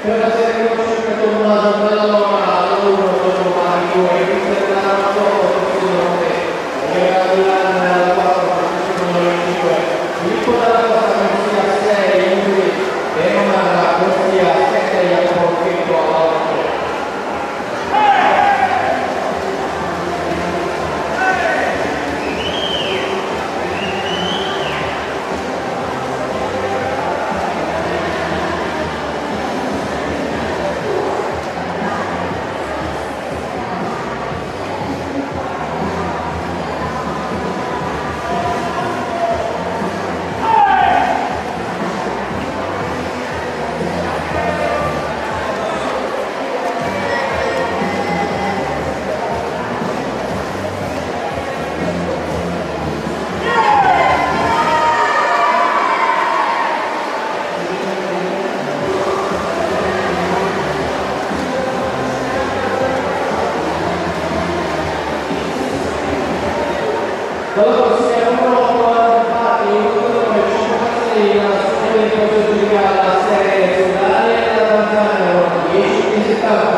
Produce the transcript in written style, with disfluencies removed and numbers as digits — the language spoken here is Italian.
per la serie conosciuta come una giornata alla 1 dopo Mario e Cristian Ronaldo alla 4 Filippo dalla Costa Corsia 6 Ingrid e Romana Corsia 7 Jacopo Filippo alla 8. Dalla prossima numero 4 il numero 56 la serie di giudicare la serie sudale e la Tanzania 10 e 70